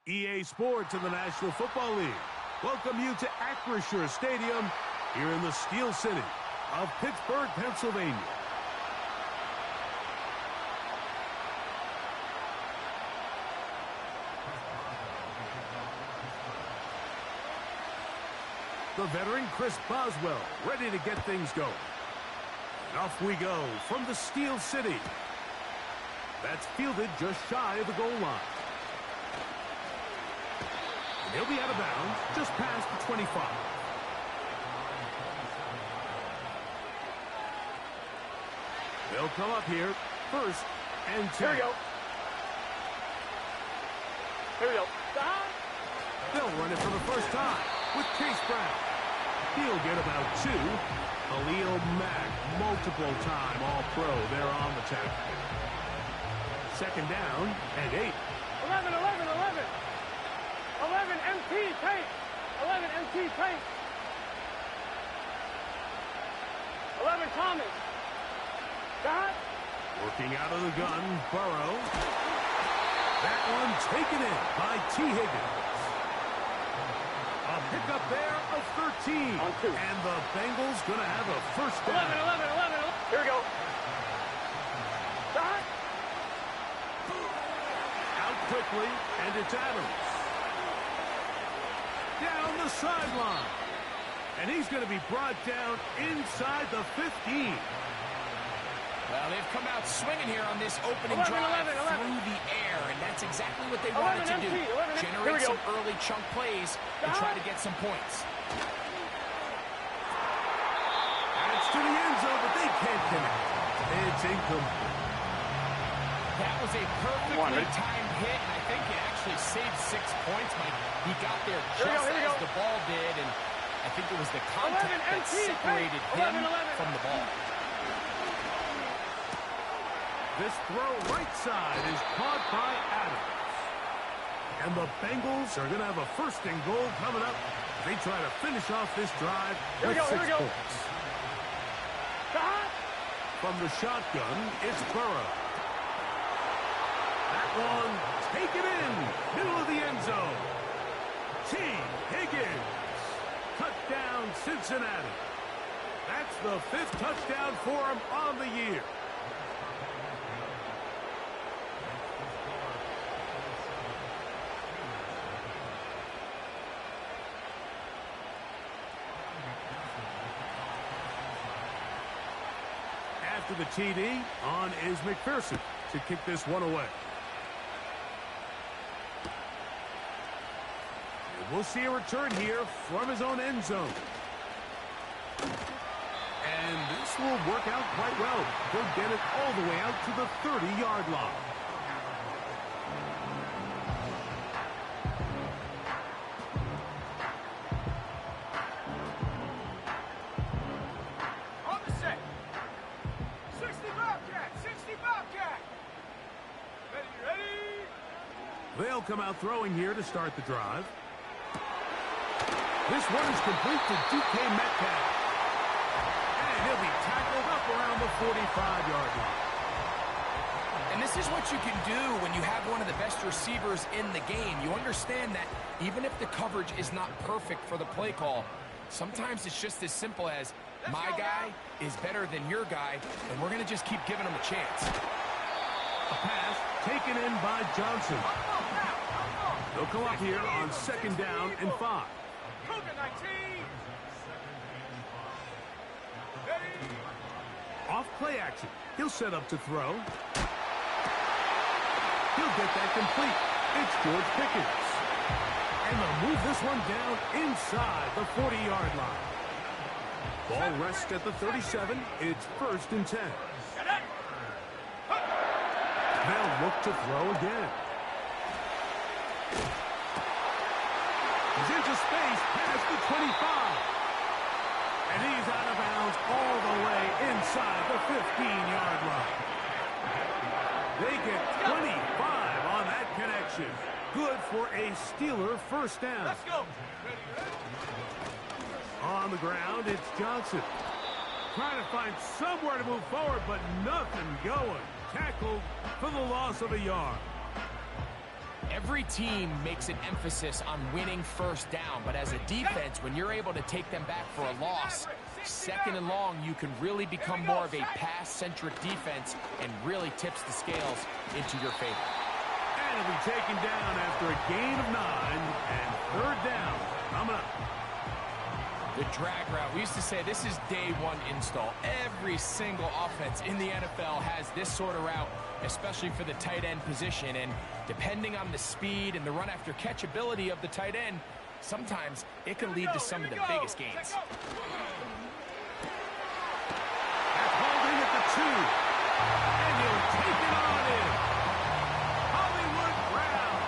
EA Sports and the National Football League welcome you to Acrisure Stadium here in the Steel City of Pittsburgh, Pennsylvania. The veteran Chris Boswell ready to get things going. And off we go from the Steel City. That's fielded just shy of the goal line. And he'll be out of bounds just past the 25. They'll come up here first and 10. Here we go. Here we go. They'll run it for the first time with Chase Brown. He'll get about 2. Khalil Mack, multiple-time All-Pro there on the tackle. Second down and 8. 11, 11, 11. 11 MT paint. 11 MT paint. 11 Thomas. Got. Working out of the gun, Burrow. That one taken in by T. Higgins. A pickup there of 13. On 2. And the Bengals going to have a first down. 11, 11, 11, 11. Here we go. Got. Out quickly, and it's Adams. Down the sideline. And he's going to be brought down inside the 15. Well, they've come out swinging here on this opening 11, drive 11, 11. through the air, and that's exactly what they 11 wanted to do. MT, 11 MT. Generate Here we some go. early chunk plays and try to get some points. That's to the end zone, but they can't connect. It's incomplete. That was a perfectly timed hit, and I think it actually saved 6 points, Mike. He got there just as the ball did, and I think it was the contact that separated him from the ball. This throw right side is caught by Adams. And the Bengals are going to have a first and goal coming up. They try to finish off this drive with 6 points. From the shotgun, it's Burrow. That one taken in, middle of the end zone. T. Higgins. Touchdown, Cincinnati. That's the 5th touchdown for him on the year. After the TD, on is McPherson to kick this one away. And we'll see a return here from his own end zone. And this will work out quite well. He'll get it all the way out to the 30-yard line. They'll come out throwing here to start the drive. This one is complete to DK Metcalf. And he'll be tackled up around the 45-yard line. And this is what you can do when you have one of the best receivers in the game. You understand that even if the coverage is not perfect for the play call, sometimes it's just as simple as my guy is better than your guy, and we're going to just keep giving him a chance. A pass taken in by Johnson. They'll come up here on 2nd down and 5. Off play action. He'll set up to throw. He'll get that complete. It's George Pickens. And they'll move this one down inside the 40-yard line. Ball rests at the 37. It's 1st and 10. They'll look to throw again. He's into space past the 25. And he's out of bounds all the way inside the 15-yard line. They get 25 on that connection. Good for a Steeler first down. Let's go. On the ground, it's Johnson. Trying to find somewhere to move forward, but nothing going. Tackled for the loss of a yard. Every team makes an emphasis on winning first down, but as a defense, when you're able to take them back for a loss, second and long, you can really become more of a pass-centric defense and really tips the scales into your favor. And it'll be taken down after a gain of 9 and third down coming up. The drag route. We used to say this is day one install. Every single offense in the NFL has this sort of route, especially for the tight end position. And depending on the speed and the run after catch ability of the tight end, sometimes it can lead to some of the biggest gains. That's holding at the 2. And he'll take it on in. Hollywood Brown.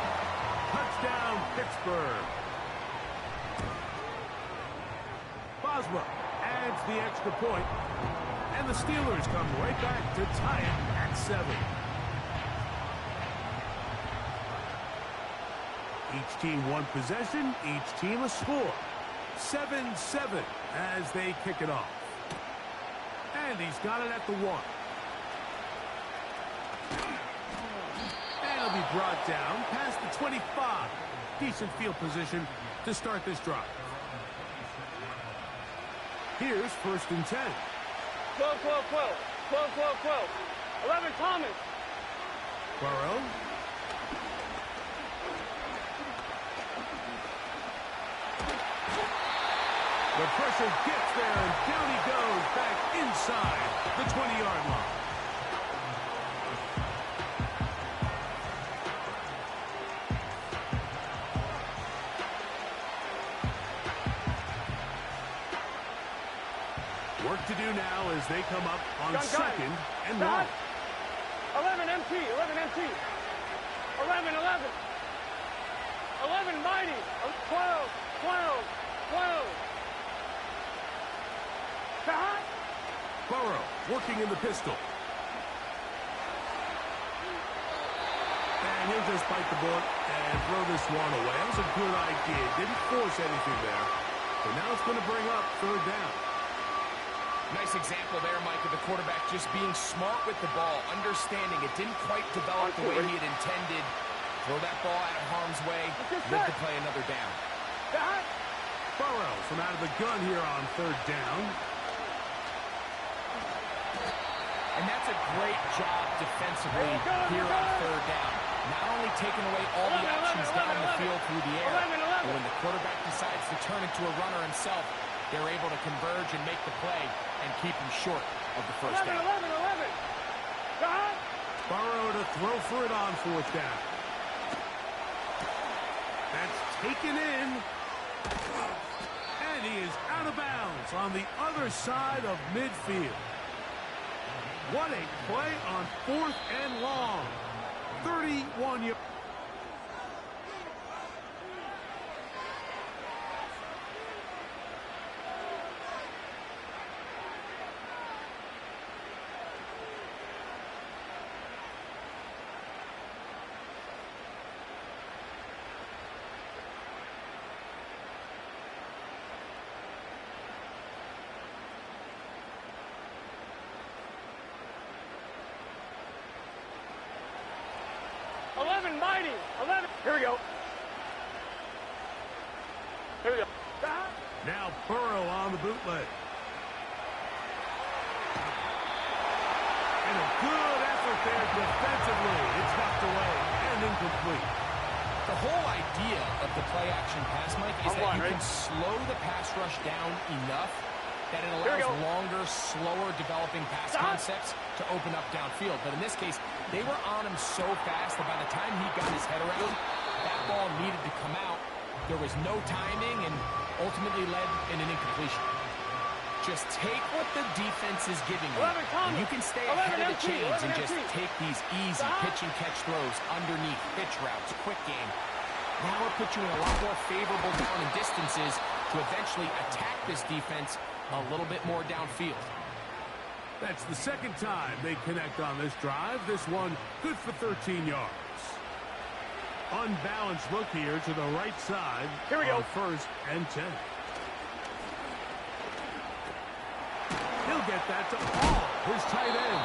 Touchdown, Pittsburgh. Boswell adds the extra point, and the Steelers come right back to tie it at 7. Each team one possession, each team a score. 7-7 as they kick it off. And he's got it at the 1. And he'll be brought down past the 25. Decent field position to start this drive. Here's 1st and 10. 12, 12, 12. 12, 12, 12. 11, Thomas. Burrow. The pressure gets there, and down he goes back inside the 20-yard line. Work to do now as they come up on 2nd and 1. 11 MT, 11 MT. 11, 11. 11 mighty. 12, 12, 12. Shot. Burrow working in the pistol. And he'll just bite the bullet and throw this one away. That was a good idea. Didn't force anything there. But now it's going to bring up 3rd down. Nice example there, Mike, of the quarterback just being smart with the ball, understanding it didn't quite develop the way he had intended. Throw that ball out of harm's way, live to play another down. Burrow from out of the gun here on 3rd down. And that's a great job defensively here on 3rd down. Not only taking away all the options down the field through the air, but when the quarterback decides to turn into a runner himself, they're able to converge and make the play and keep him short of the first down. 11, 11. Burrow to throw for it on 4th down. That's taken in. And he is out of bounds on the other side of midfield. What a play on 4th and long. 31 yards. Mighty. 11. Here we go. Here we go. Now Burrow on the bootleg. And a good effort there defensively. It's knocked away and incomplete. The whole idea of the play-action pass, Mike, is that you can slow the pass rush down enough that it allows longer, slower developing pass concepts to open up downfield. But in this case, they were on him so fast that by the time he got his head around, that ball needed to come out. There was no timing and ultimately led in an incompletion. Just take what the defense is giving you. And you can stay ahead of the chains and just take these easy pitch and catch throws underneath, pitch routes, quick game. Now it puts you in a lot more favorable down and distances to eventually attack this defense a little bit more downfield. That's the 2nd time they connect on this drive. This one good for 13 yards. Unbalanced look here to the right side. Here we go. 1st and 10. He'll get that to Hall, his tight end.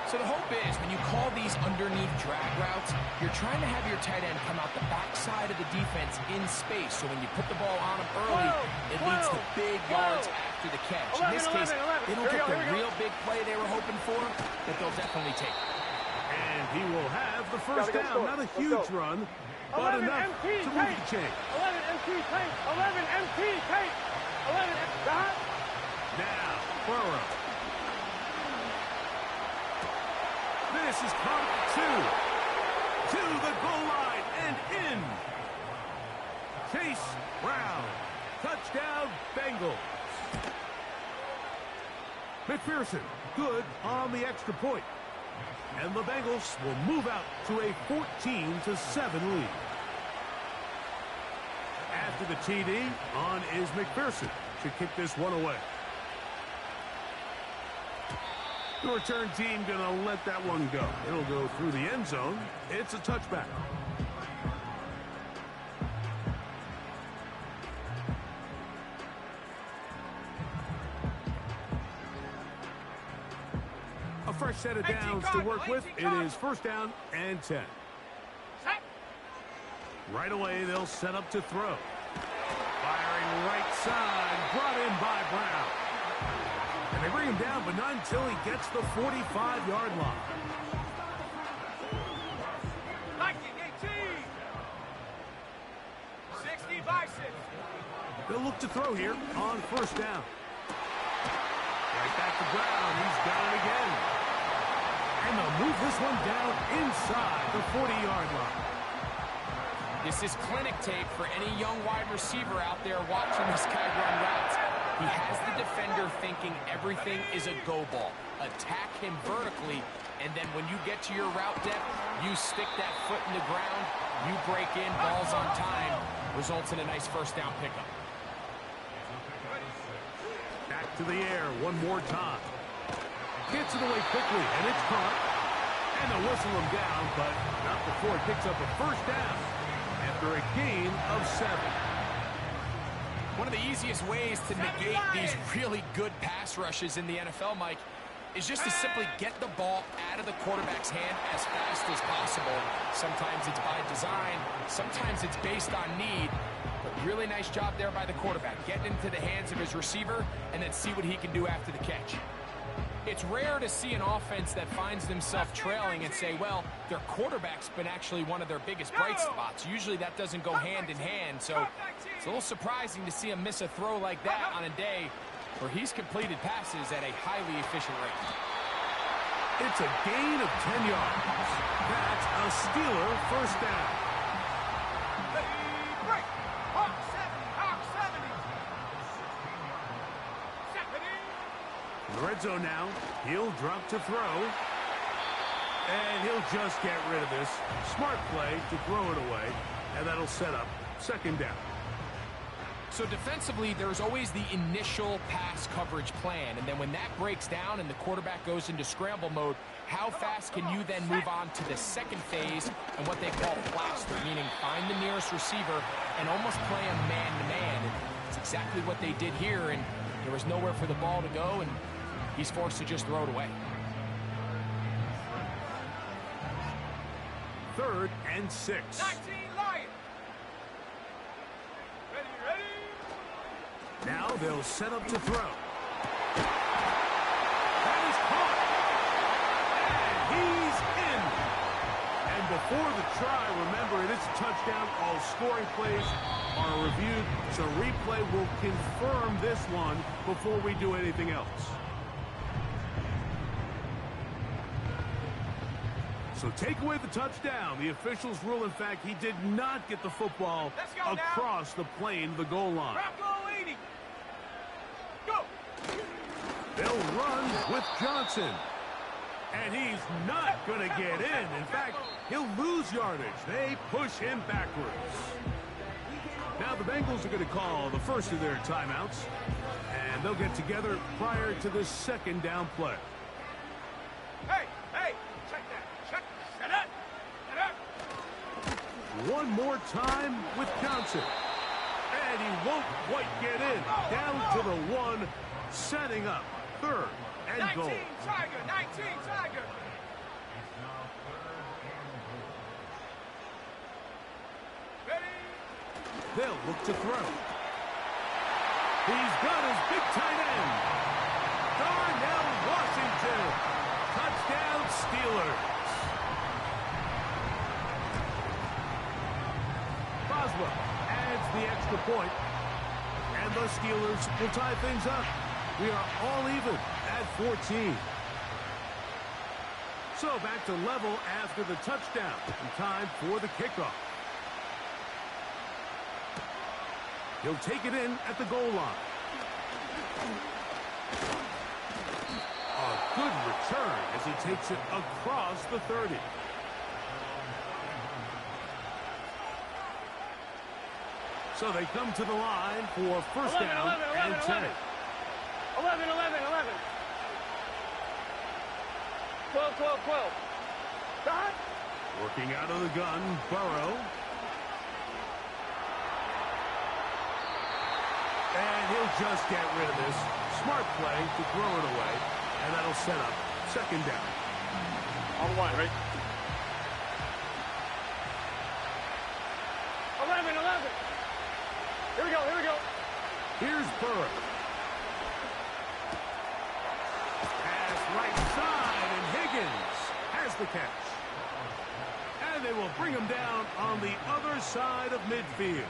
So the hope is when you call these underneath drag routes, you're trying to have your tight end come out the backside of the defense in space. So when you put the ball on him early, it leads to big yards after the catch. In this case, they don't get the real big play they were hoping for, but they'll definitely take it. And he will have the first down. Not a huge run, but enough to move the chain. 11 MT tank. 11 MT tank. 11 MT. Now, Burrow. This is caught to the goal line and in. Chase Brown. Touchdown, Bengals. McPherson, good on the extra point. And the Bengals will move out to a 14-7 lead. After the TD, on is McPherson. Should kick this one away. The return team going to let that one go. It'll go through the end zone. It's a touchback. A fresh set of downs to work with. It is first down and 10. Right away, they'll set up to throw. Firing right side, brought in by Brown. And they bring him down, but not until he gets the 45-yard line. 19-18. 60 bison. They'll look to throw here on first down. Right back to Brown. He's got it again. And they'll move this one down inside the 40-yard line. This is clinic tape for any young wide receiver out there watching this guy run routes. He has the defender thinking everything is a go ball. Attack him vertically, and then when you get to your route depth, you stick that foot in the ground, you break in, balls on time, results in a nice first down pickup. Back to the air one more time. Gets it away quickly, and it's caught. And they'll whistle him down, but not before he picks up a first down after a gain of 7. One of the easiest ways to negate these really good pass rushes in the NFL, Mike, is just to simply get the ball out of the quarterback's hand as fast as possible. Sometimes it's by design, sometimes it's based on need, but really nice job there by the quarterback. Get into the hands of his receiver and then see what he can do after the catch. It's rare to see an offense that finds themselves trailing and say, well, their quarterback's been actually one of their biggest bright spots. Usually that doesn't go hand in hand, so it's a little surprising to see him miss a throw like that on a day where he's completed passes at a highly efficient rate. It's a gain of 10 yards. That's a Steeler first down. In the red zone now, he'll drop to throw. And he'll just get rid of this. Smart play to throw it away. And that'll set up second down. So defensively, there's always the initial pass coverage plan. And then when that breaks down and the quarterback goes into scramble mode, how fast can you then move on to the second phase and what they call plaster, meaning find the nearest receiver and almost play him man-to-man. And it's exactly what they did here, and there was nowhere for the ball to go, and he's forced to just throw it away. 3rd and 6. 19 Lions. Ready. Now they'll set up to throw. That is caught. And he's in. And before the try, remember, it is a touchdown. All scoring plays are reviewed, so replay will confirm this one before we do anything else. So take away the touchdown. The officials rule, in fact, he did not get the football across the plane, the goal line. Go. They'll run with Johnson. And he's not going to get in. In fact, he'll lose yardage. They push him backwards. Now the Bengals are going to call the first of their timeouts. And they'll get together prior to this second down play. Hey, check that. Check that. One more time with Johnson. And he won't quite get in. Down to the 1, setting up 3rd and and goal. 19 Tiger, 19 Tiger. They'll look to throw. He's got his big tight end. Darnell Washington. Touchdown Steelers. Boswell adds the extra point. And the Steelers will tie things up. We are all even at 14. So back to level after the touchdown. And time for the kickoff. He'll take it in at the goal line. A good return as he takes it across the 30. So they come to the line for first 11, down 11, 11, and 10. 11, 11, 11. 12, 12, 12. Stop. Working out of the gun, Burrow. And he'll just get rid of this. Smart play to throw it away. And that'll set up second down. On the line, right? 11, 11. Here we go, here we go. Here's Burrow. Pass right side, and Higgins has the catch. And they will bring him down on the other side of midfield.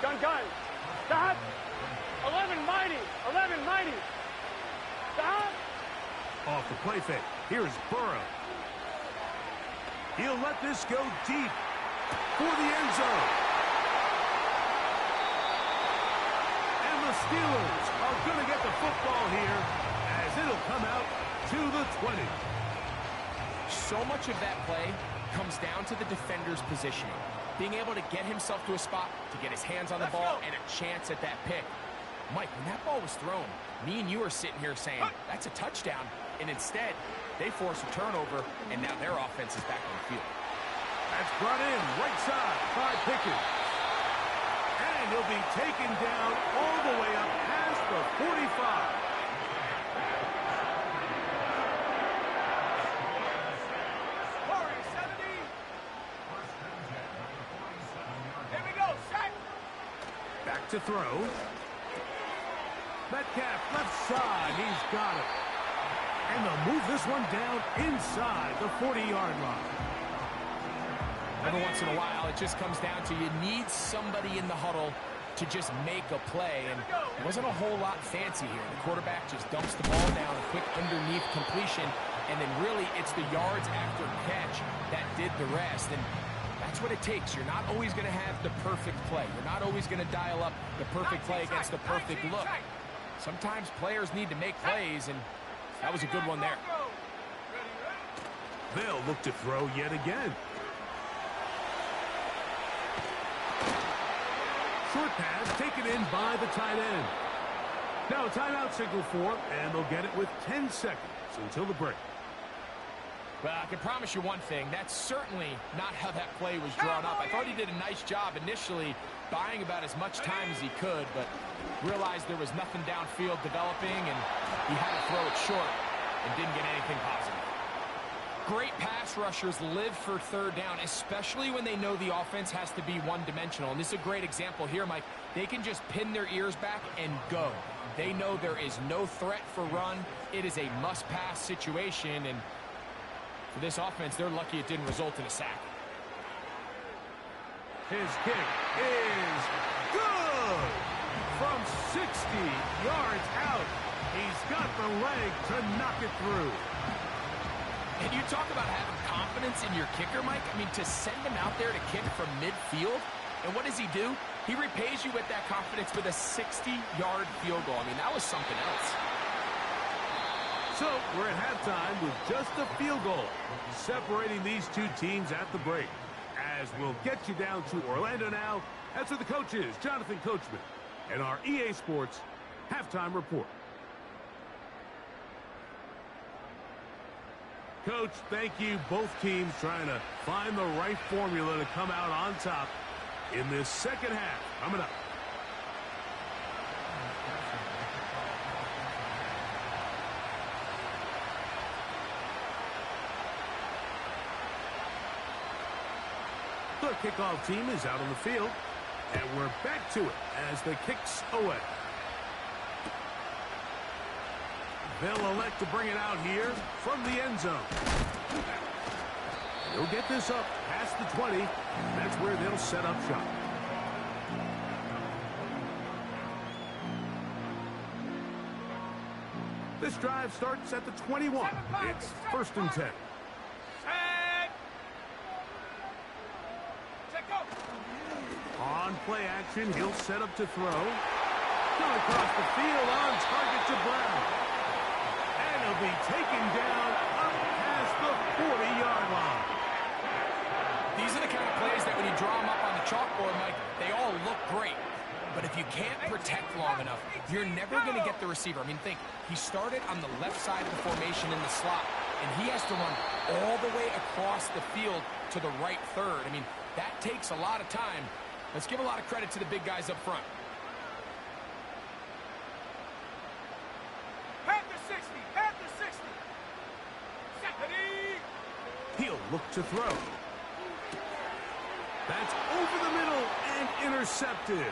Gun, gun. Stop. 11 mighty. 11 mighty. Stop. Off the play fake. Here's Burrow. He'll let this go deep for the end zone. And the Steelers are going to get the football here as it'll come out to the 20. So much of that play comes down to the defender's positioning. Being able to get himself to a spot, to get his hands on the ball, and a chance at that pick. Mike, when that ball was thrown, me and you are sitting here saying, that's a touchdown. And instead, they force a turnover, and now their offense is back on the field. That's brought in right side by Pickens. And he'll be taken down all the way up past the 45. Back to throw. Metcalf left side. He's got it. And they'll move this one down inside the 40-yard line. Every once in a while, it just comes down to you need somebody in the huddle to just make a play. And it wasn't a whole lot fancy here. The quarterback just dumps the ball down, a quick underneath completion, and then really it's the yards after catch that did the rest. And that's what it takes. You're not always going to have the perfect play. You're not always going to dial up the perfect play against the perfect look. Sometimes players need to make plays, and that was a good one there. They'll look to throw yet again. Short pass taken in by the tight end. Now a timeout signal for, and they'll get it with 10 seconds until the break. Well, I can promise you one thing. That's certainly not how that play was drawn up. I thought he did a nice job initially buying about as much time as he could, but realized there was nothing downfield developing, and he had to throw it short and didn't get anything positive. Great pass rushers live for third down, especially when they know the offense has to be one-dimensional. And this is a great example here, Mike. They can just pin their ears back and go. They know there is no threat for run. It is a must-pass situation, and for this offense, they're lucky it didn't result in a sack. His kick is good! From 60 yards out, he's got the leg to knock it through. And you talk about having confidence in your kicker, Mike. I mean, to send him out there to kick from midfield, and what does he do? He repays you with that confidence with a 60-yard field goal. I mean, that was something else. So we're at halftime with just a field goal separating these two teams at the break. As we'll get you down to Orlando now, that's where the coach is, Jonathan Coachman, and our EA Sports halftime report. Coach, thank you. Both teams trying to find the right formula to come out on top in this second half. Coming up. The kickoff team is out on the field. And we're back to it as the kick's away. They'll elect to bring it out here from the end zone. They'll get this up past the 20. That's where they'll set up shop. This drive starts at the 21. It's 1st and 10. On play action, he'll set up to throw. Going across the field on target to Brown. And he'll be taken down up past the 40-yard line. These are the kind of plays that when you draw them up on the chalkboard, Mike, they all look great. But if you can't protect long enough, you're never going to get the receiver. I mean, think, he started on the left side of the formation in the slot, and he has to run all the way across the field to the right third. I mean, that takes a lot of time. Let's give a lot of credit to the big guys up front. Panther 60, Panther 60. He'll look to throw. That's over the middle and intercepted.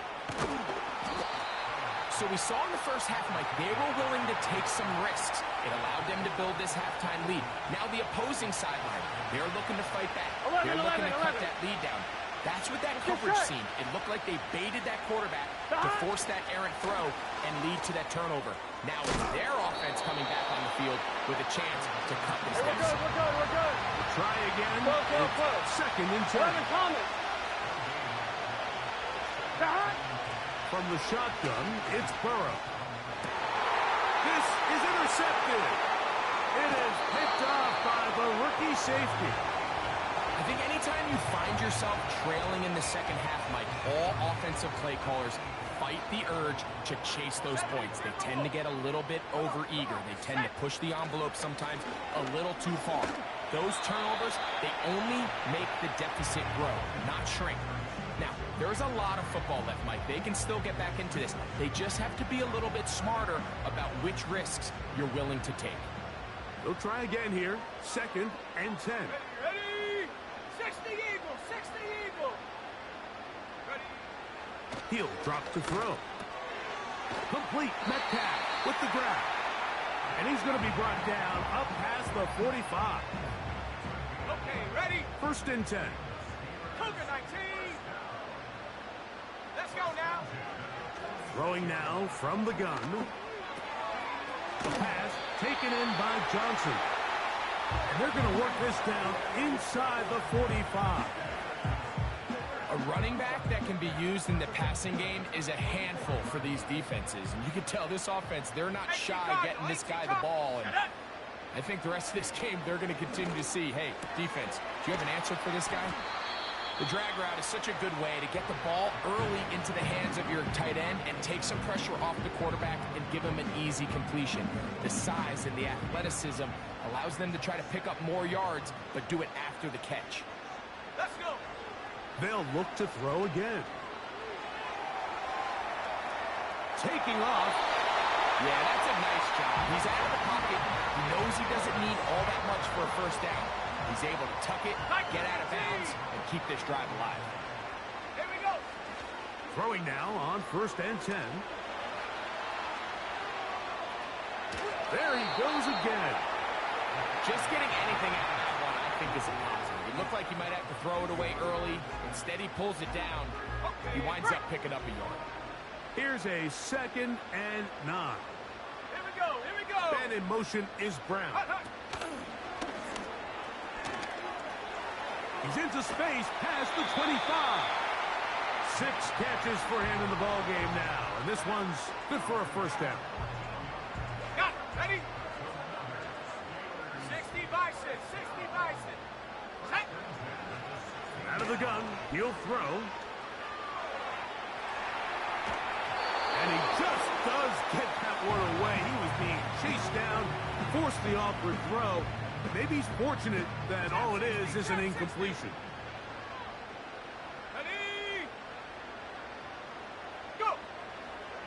So we saw in the first half, Mike, they were willing to take some risks. It allowed them to build this halftime lead. Now the opposing sideline, they're looking to fight back. They're looking to cut that lead down. That's what that coverage seemed. It looked like they baited that quarterback to force that errant throw and lead to that turnover. Now it's their offense coming back on the field with a chance to cut this deficit. We're good. We'll try again. Go. 2nd and 10. 11 Thomas. From the shotgun, it's Burrow. This is intercepted. It is picked off by the rookie safety. I think anytime you find yourself trailing in the second half, Mike, all offensive play callers fight the urge to chase those points. They tend to get a little bit overeager. They tend to push the envelope sometimes a little too far. Those turnovers, they only make the deficit grow, not shrink. Now, there's a lot of football left, Mike. They can still get back into this. They just have to be a little bit smarter about which risks you're willing to take. They'll try again here. 2nd and 10. Ready? 60 Eagles, 60 Eagles. Ready? He'll drop to throw. Complete. Metcalf with the grab. And he's going to be brought down up past the 45. Okay, ready? 1st and 10. Cougar 19. Let's go now. Throwing now from the gun. The pass taken in by Johnson. And they're going to work this down inside the 45. A running back that can be used in the passing game is a handful for these defenses. And you can tell this offense, they're not shy getting this guy the ball. And I think the rest of this game, they're going to continue to see, hey, defense, do you have an answer for this guy? The drag route is such a good way to get the ball early into the hands of your tight end and take some pressure off the quarterback and give him an easy completion. The size and the athleticism allows them to try to pick up more yards, but do it after the catch. Let's go. They'll look to throw again. Taking off. Yeah, that's a nice job. He's out of the pocket. He knows he doesn't need all that much for a first down. He's able to tuck it, get out of bounds, and keep this drive alive. Here we go. Throwing now on 1st and 10. There he goes again. Just getting anything out of that one, I think, is a positive. It looked like he might have to throw it away early. Instead, he pulls it down. He winds up picking up a yard. Here's a 2nd and 9. Here we go. And in motion is Brown. He's into space past the 25. 6 catches for him in the ball game now. And this one's good for a first down. Got it. Ready? 60 Bison. 60 Bison. Set. Out of the gun. He'll throw. And he just does get that one away. He was being chased down, forced the awkward throw. Maybe he's fortunate that all it is an incompletion. Ready? Go.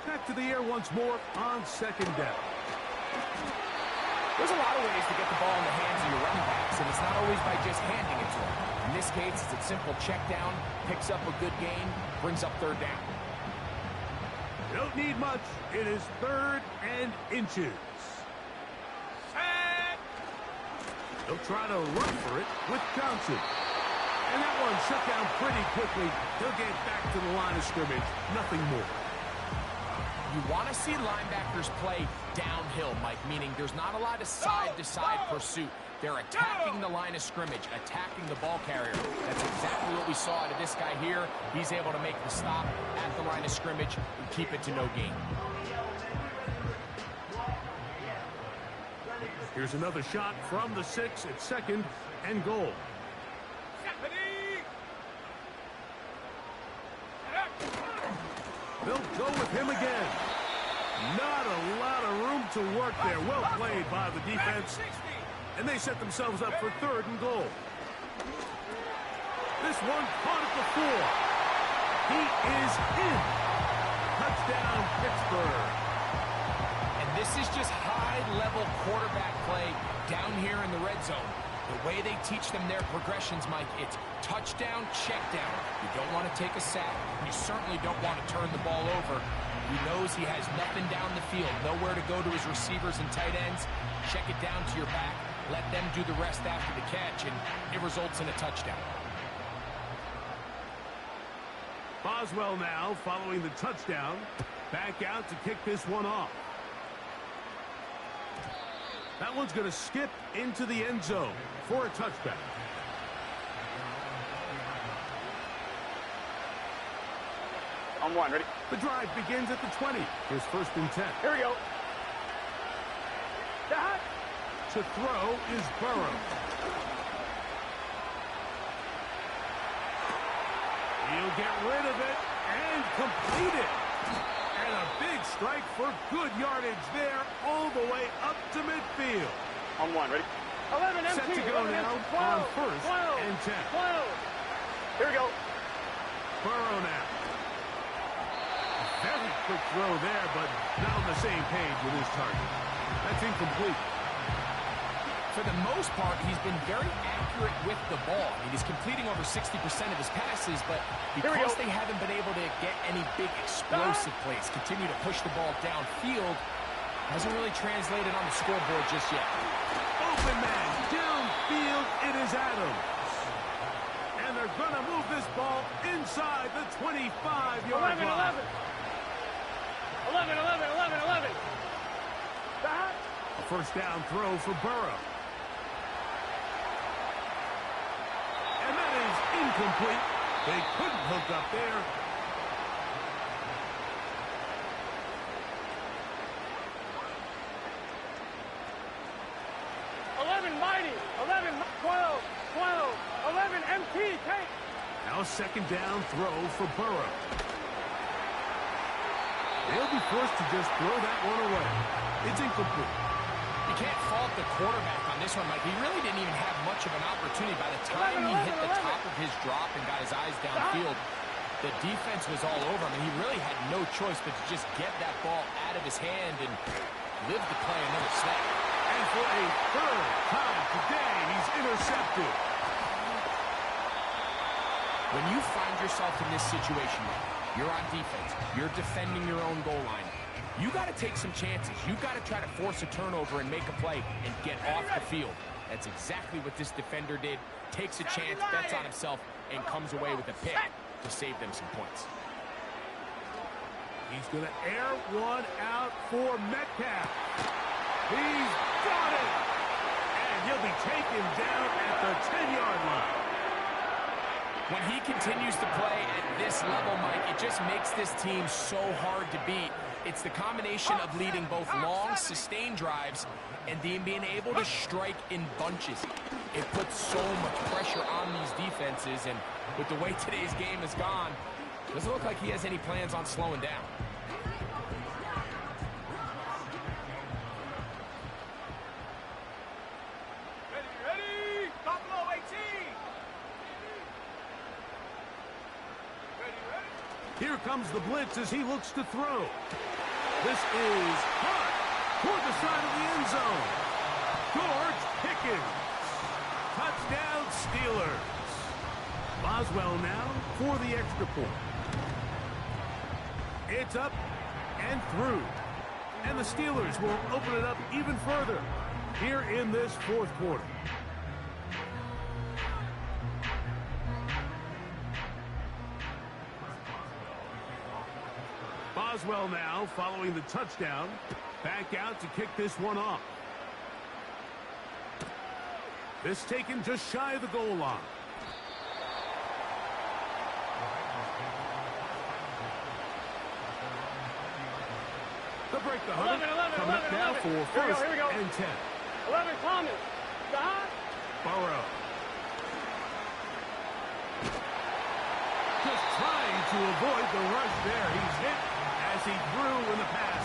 Back to the air once more on 2nd down. There's a lot of ways to get the ball in the hands of your running backs, and it's not always by just handing it to them. In this case, it's a simple check down, picks up a good gain, brings up third down. You don't need much. It is 3rd and inches. They'll try to run for it with Johnson. And that one shut down pretty quickly. He'll get back to the line of scrimmage. Nothing more. You want to see linebackers play downhill, Mike, meaning there's not a lot of side-to-side pursuit. They're attacking the line of scrimmage, attacking the ball carrier. That's exactly what we saw out of this guy here. He's able to make the stop at the line of scrimmage and keep it to no gain. Here's another shot from the 6 at 2nd and goal. They'll go with him again. Not a lot of room to work there. Well played by the defense. And they set themselves up for 3rd and goal. This one caught at the 4. He is in. Touchdown, Pittsburgh. And this is just high-level quarterback play down here in the red zone. The way they teach them their progressions, Mike, it's touchdown, check down. You don't want to take a sack. You certainly don't want to turn the ball over. He knows he has nothing down the field, nowhere to go to his receivers and tight ends. Check it down to your back. Let them do the rest after the catch, and it results in a touchdown. Boswell now following the touchdown. Back out to kick this one off. That one's going to skip into the end zone for a touchback. On 1, ready? The drive begins at the 20. Here's 1st and 10. Here we go. To throw is Burrow. He'll get rid of it and complete it. And a big strike for good yardage there all the way up to midfield. On 1, ready? 11 Set MT. to go 11 now MT, 12, on 1st 12, and 10. 12. Here we go. Burrow now. Very quick throw there, but not on the same page with his target. That's incomplete. For the most part, he's been very accurate with the ball. I mean, he's completing over 60% of his passes, but because they haven't been able to get any big explosive plays, continue to push the ball downfield, hasn't really translated on the scoreboard just yet. Open man, downfield, it is Adams. And they're going to move this ball inside the 25-yard line. 11, 11. 11, 11, 11, 11. A first down throw for Burrow. And that is incomplete. They couldn't hook up there. Mighty. 11, 12, 12, 11, MT, take. Now 2nd down throw for Burrow. They'll be forced to just throw that one away. It's incomplete. You can't fault the quarterback on this one, Mike. He really didn't even have much of an opportunity. By the time he hit the top of his drop and got his eyes downfield, the defense was all over him, and he really had no choice but to just get that ball out of his hand and live to play another snap. And for a 3rd time today, he's intercepted. When you find yourself in this situation, you're on defense, you're defending your own goal line, you got to take some chances. You got to try to force a turnover and make a play and get off the field. That's exactly what this defender did. Takes a chance, bets on himself, and comes away with a pick to save them some points. He's going to air one out for Metcalf. He's got it. And he'll be taken down at the 10-yard line. When he continues to play at this level, Mike, it just makes this team so hard to beat. It's the combination of leading both long, sustained drives and then being able to strike in bunches. It puts so much pressure on these defenses, and with the way today's game has gone, it doesn't look like he has any plans on slowing down. Here comes the blitz as he looks to throw. This is caught toward the side of the end zone. Boswell now for the extra point. It's up and through. And the Steelers will open it up even further here in this fourth quarter. Boswell now following the touchdown. Back out to kick this one off. This taken just shy of the goal line. The break the 100. 11, Coming up now 11. for first Here we go. and 10. 11, Thomas. Stop. Burrow. Just trying to avoid the rush there. He's hit as he threw when the pass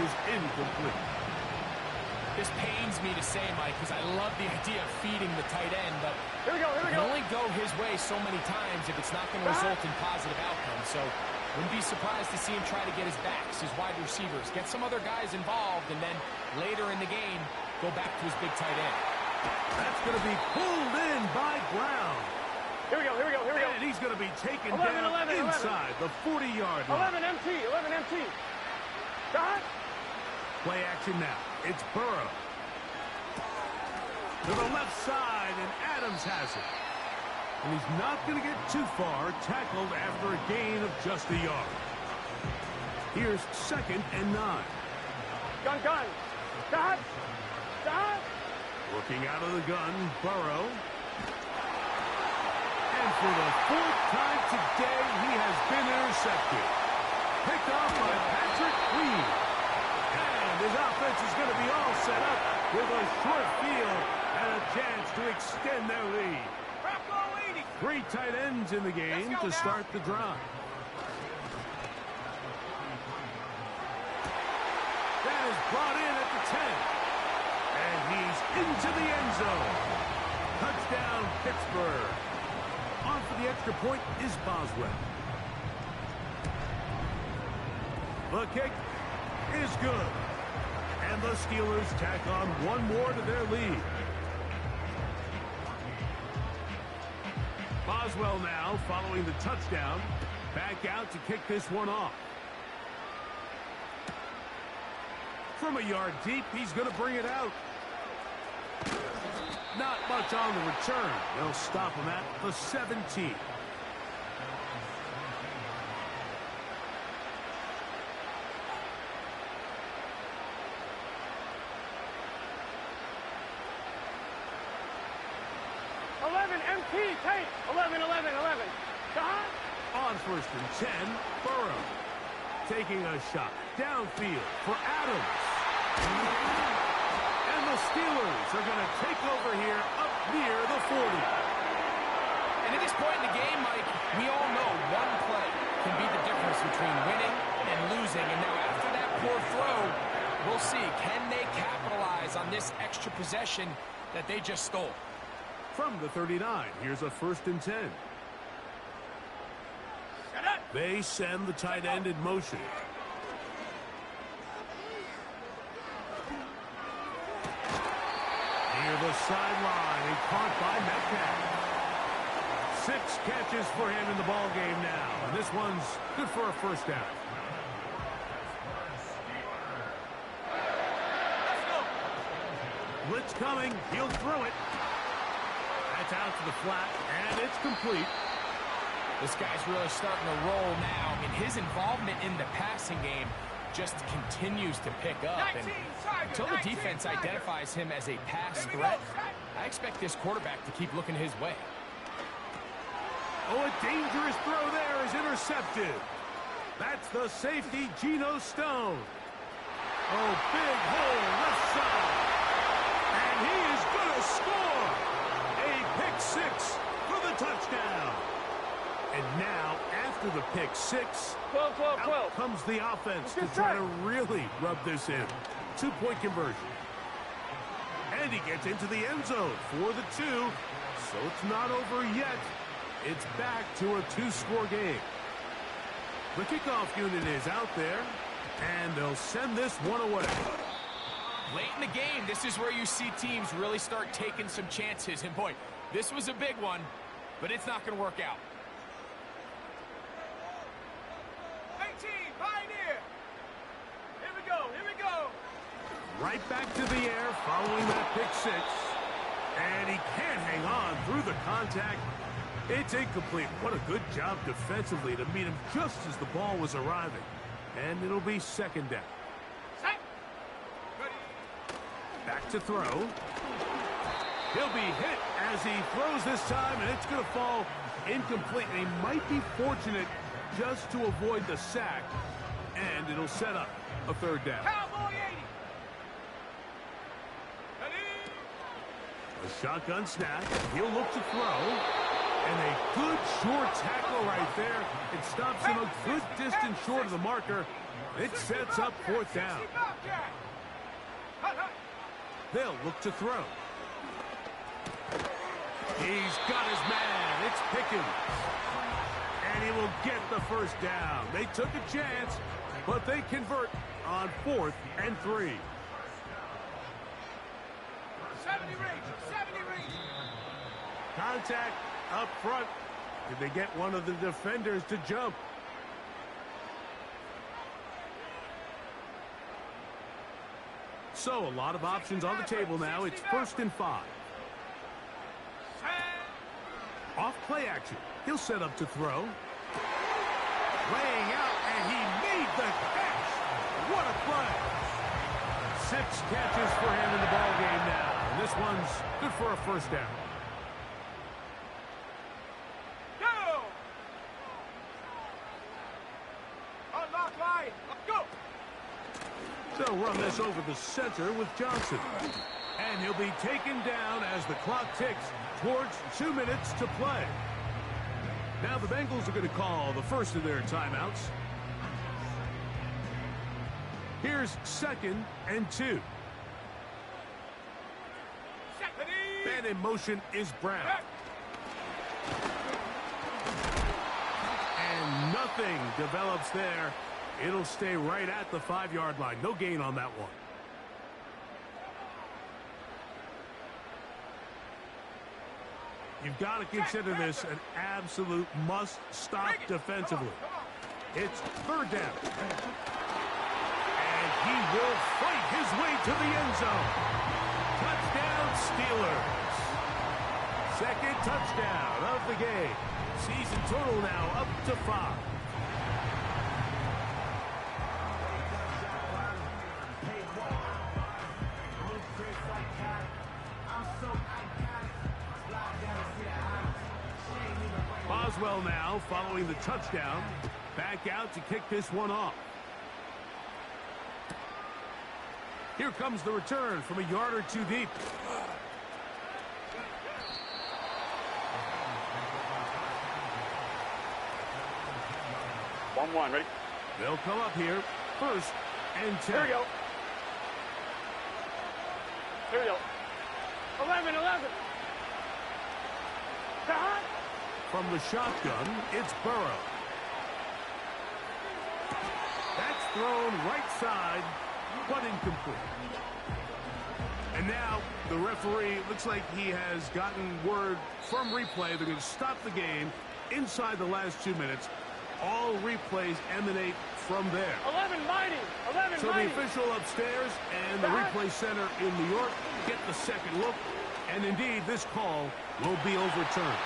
is incomplete. This pains me to say, Mike, because I love the idea of feeding the tight end, but Here we go. it can only go his way so many times if it's not going to result in positive outcomes. So wouldn't be surprised to see him try to get his backs, his wide receivers, get some other guys involved, and then later in the game, go back to his big tight end. That's going to be pulled in by Brown. Here we go. And he's going to be taken 11, down 11. inside the 40-yard line. 11 MT. Stop. Play action now. It's Burrow. To the left side, and Adams has it. And he's not going to get too far, tackled after a gain of just a yard. Here's 2nd and 9. Gun. Stop. Looking out of the gun, Burrow. And for the 4th time today, he has been intercepted. Picked off by Patrick Queen. And his offense is going to be all set up with a short field and a chance to extend their lead. 3 tight ends in the game to start the drive. That is brought in at the 10. And he's into the end zone. Touchdown, Pittsburgh. On for the extra point is Boswell. The kick is good. And the Steelers tack on one more to their lead. Boswell now following the touchdown. Back out to kick this one off. From a yard deep, he's going to bring it out. Not much on the return. They'll stop him at the 17. MT, take. 11. Stop. On 1st and 10, Burrow. Taking a shot downfield for Adams. And the Steelers are going to take over here up near the 40. And at this point in the game, Mike, we all know one play can be the difference between winning and losing. And now after that poor throw, we'll see, can they capitalize on this extra possession that they just stole? From the 39, here's a 1st and 10. They send the tight end in motion. Near the sideline, and caught by Metcalf. 6 catches for him in the ball game now, and this one's good for a 1st down. Blitz coming, he'll throw it. That's out to the flat, and it's complete. This guy's really starting to roll now. I mean, his involvement in the passing game just continues to pick up. And until the defense identifies him as a pass threat, I expect this quarterback to keep looking his way. Oh, a dangerous throw there is intercepted. That's the safety, Geno Stone. Oh, big hole left side. And he is going to score. A pick 6 for the touchdown. And now, after the pick 6, 12. out comes the offense to try to really rub this in. 2-point conversion. And he gets into the end zone for the 2. So it's not over yet. It's back to a 2-score game. The kickoff unit is out there, and they'll send this one away. Late in the game, this is where you see teams really start taking some chances. And boy, this was a big one, but it's not going to work out. Right back to the air following that pick six. And he can't hang on through the contact. It's incomplete. What a good job defensively to meet him just as the ball was arriving. And it'll be second down. Back to throw. He'll be hit as he throws this time, and it's going to fall incomplete. And he might be fortunate just to avoid the sack, and it'll set up a third down. Cowboy 80. A shotgun snap. He'll look to throw. And a good short tackle right there. It stops him a good distance short of the marker. It sets up fourth down. They'll look to throw. He's got his man. It's Pickens. And he will get the first down. They took a chance, but they convert on 4th and 3. 70 range. 70 range. Contact up front. Did they get one of the defenders to jump? So a lot of options on the table now. It's 1st and 5. Off play action. He'll set up to throw. Laying out, and he made the catch. What a play. 6 catches for him in the ball game now. And this one's good for a first down. Go! Unlock line. Let's go! They'll run this over the center with Johnson. And he'll be taken down as the clock ticks towards 2 minutes to play. Now the Bengals are going to call the first of their timeouts. Here's 2nd and 2. Man in motion is Brown. And nothing develops there. It'll stay right at the 5-yard line. No gain on that one. You've got to consider this an absolute must-stop defensively. It's 3rd down. And he will fight his way to the end zone. Touchdown, Steelers. 2nd touchdown of the game. Season total now up to 5. Boswell now following the touchdown. Back out to kick this one off. Here comes the return from a yard or 2 deep. One, ready? They'll come up here. 1st and 10. Here we go. Here we go. 11. From the shotgun, it's Burrow. That's thrown right side, but incomplete. And now the referee looks like he has gotten word from replay. They're going to stop the game inside the last 2 minutes. All replays emanate from there. 11 mighty. 11 So mighty. the official upstairs and the replay center in New York get the second look. And indeed, this call will be overturned.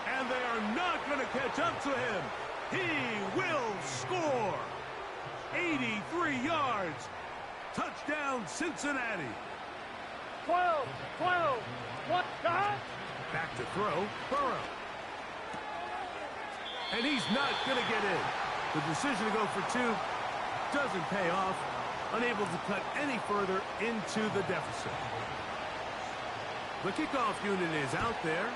And they are not going to catch up to him. He will score. 83 yards. Touchdown, Cincinnati. 12. What? Back to throw, Burrow. And he's not going to get in. The decision to go for 2 doesn't pay off. Unable to cut any further into the deficit. The kickoff unit is out there,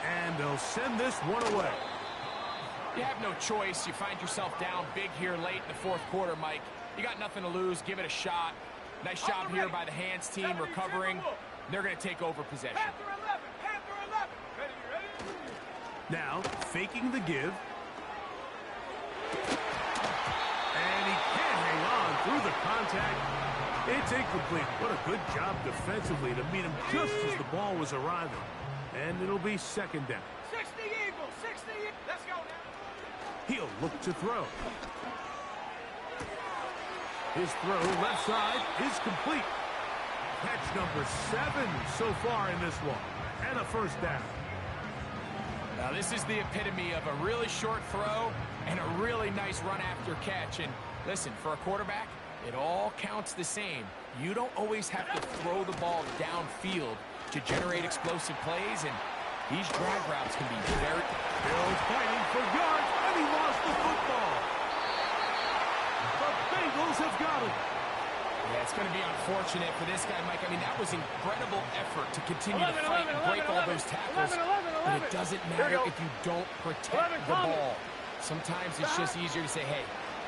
and they'll send this one away. You have no choice. You find yourself down big here late in the 4th quarter, Mike. You got nothing to lose. Give it a shot. Nice job here by the hands team recovering. They're going to take over possession. Panther 11. Ready? Now, faking the give. And he can't hang on through the contact. It's incomplete. What a good job defensively to meet him just as the ball was arriving. And it'll be 2nd down. 60 Eagles. 60 Eagles. Let's go now. He'll look to throw. His throw left side is complete. Catch number 7 so far in this one. And a first down. Now this is the epitome of a really short throw and a really nice run after catch. And listen, for a quarterback, it all counts the same. You don't always have to throw the ball downfield to generate explosive plays, and these drag routes can be very... Bill's fighting for yards, and he lost the football. The Bengals have got him. Yeah, it's going to be unfortunate for this guy, Mike. I mean, that was incredible effort to continue to fight and break all those tackles. But it doesn't matter if you don't protect the ball. Sometimes it's just easier to say, hey,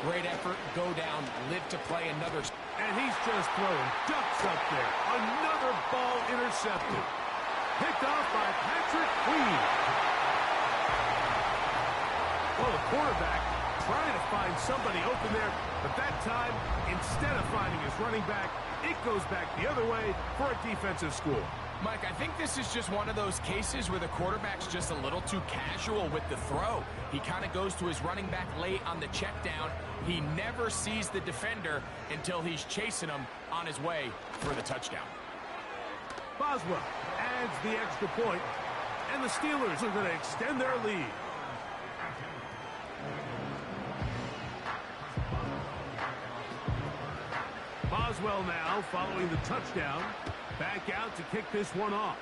great effort, go down, live to play another. And he's just throwing ducks up there. Another ball intercepted. Picked off by Patrick Queen. Well, the quarterback trying to find somebody open there, but that time, instead of finding his running back, it goes back the other way for a defensive score. Mike, I think this is just one of those cases where the quarterback's just a little too casual with the throw. He kind of goes to his running back late on the check down. He never sees the defender until he's chasing him on his way for the touchdown. Boswell adds the extra point, and the Steelers are going to extend their lead. Boswell now following the touchdown. Back out to kick this one off.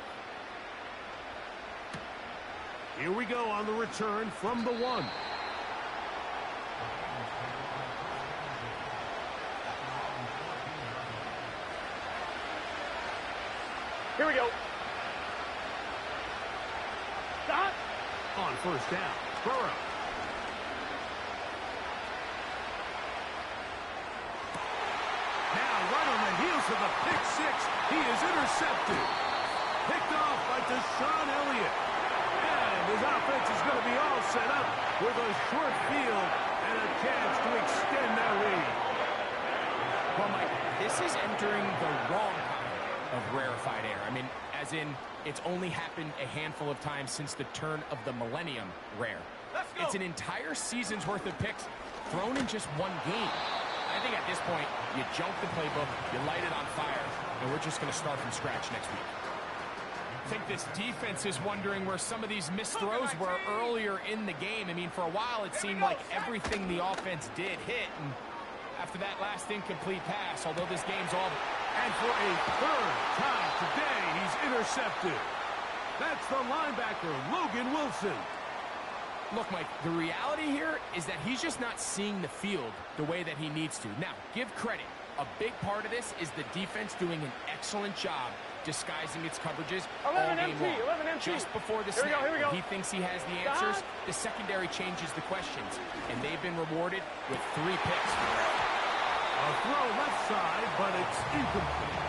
Here we go on the return from the 1. Here we go. Stop. On first down, Burrow. Now right on the heels of the pick 6, he is intercepted. Picked off by Deshaun Elliott. And his offense is going to be all set up with a short field and a chance to extend their lead. Well, Mike, this is entering the wrong kind of rarefied air. I mean, as in, it's only happened a handful of times since the turn of the millennium rare. It's an entire season's worth of picks thrown in just one game. I think at this point, you jump the playbook, you light it on fire, and we're just going to start from scratch next week. I think this defense is wondering where some of these missed throws were earlier in the game. I mean, for a while, it seemed like everything the offense did hit, and after that last incomplete pass, although this game's all... And for a third time today, he's intercepted. That's the linebacker, Logan Wilson. Look, Mike, the reality here is that he's just not seeing the field the way that he needs to. Now, give credit. A big part of this is the defense doing an excellent job disguising its coverages all game long. Just before the snap, he thinks he has the answers. The secondary changes the questions, and they've been rewarded with 3 picks. A throw left side, but it's incomplete.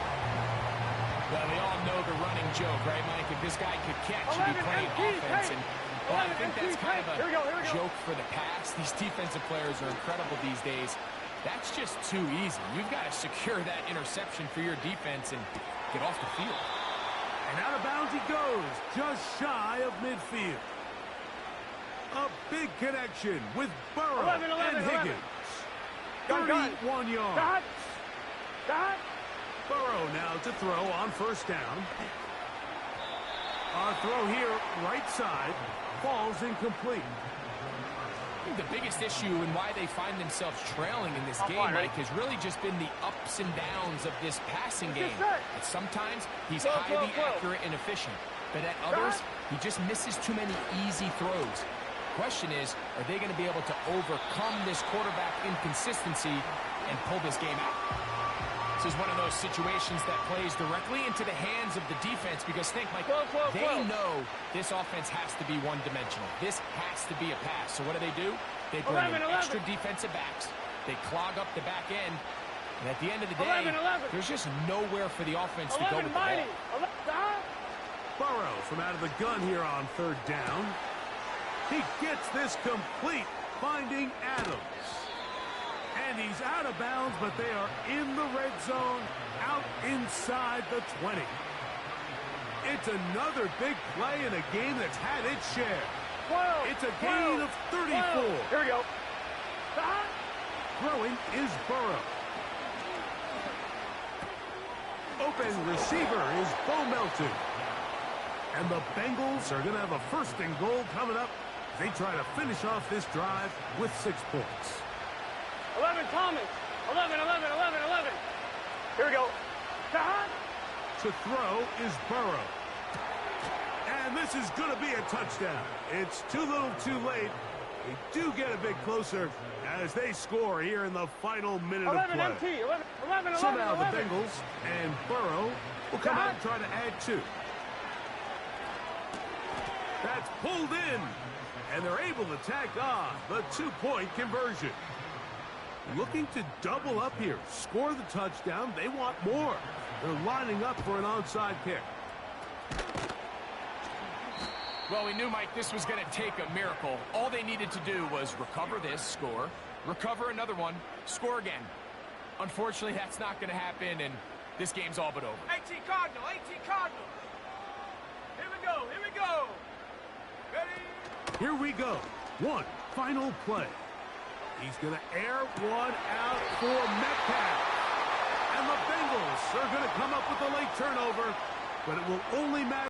Well, we all know the running joke, right, Mike? If this guy could catch, he'd be playing offense. And well, I think that's kind of a joke for the past. These defensive players are incredible these days. That's just too easy. You've got to secure that interception for your defense and get off the field. And out of bounds he goes, just shy of midfield. A big connection with Burrow and Higgins. 31 yards. Burrow now to throw on first down. Our throw here, right side, falls incomplete. I think the biggest issue and why they find themselves trailing in this game, Mike, has really just been the ups and downs of this passing game. At sometimes, he's highly accurate and efficient, but at others, he just misses too many easy throws. Question is, are they going to be able to overcome this quarterback inconsistency and pull this game out? This is one of those situations that plays directly into the hands of the defense because think, Mike, they know this offense has to be one-dimensional. This has to be a pass. So what do? They bring in extra defensive backs. They clog up the back end. And at the end of the day, there's just nowhere for the offense to go with the ball. Burrow from out of the gun here on third down. He gets this complete, finding Adams. And he's out of bounds, but they are in the red zone, out inside the 20. It's another big play in a game that's had its share. It's a gain of 34. Here we go. Throwing is Burrow. open receiver is Bo Melton. And the Bengals are going to have a first and goal coming up. They try to finish off this drive with 6 points. 11, Thomas. 11, 11, 11, 11. Here we go. To throw is Burrow. And this is going to be a touchdown. It's too little too late. They do get a bit closer as they score here in the final minute of 11 play. MT. 11, 11, So 11, now 11. the Bengals and Burrow will come out and try to add 2. That's pulled in. And they're able to tack on the 2-point conversion. Looking to double up here. Score the touchdown. They want more. They're lining up for an onside kick. Well, we knew, Mike, this was going to take a miracle. All they needed to do was recover this, score, recover another one, score again. Unfortunately, that's not going to happen, and this game's all but over. 18 Cardinal, 18 Cardinal. Here we go, here we go. Ready? Here we go. One final play. He's going to air one out for Metcalf. And the Bengals are going to come up with a late turnover, but it will only matter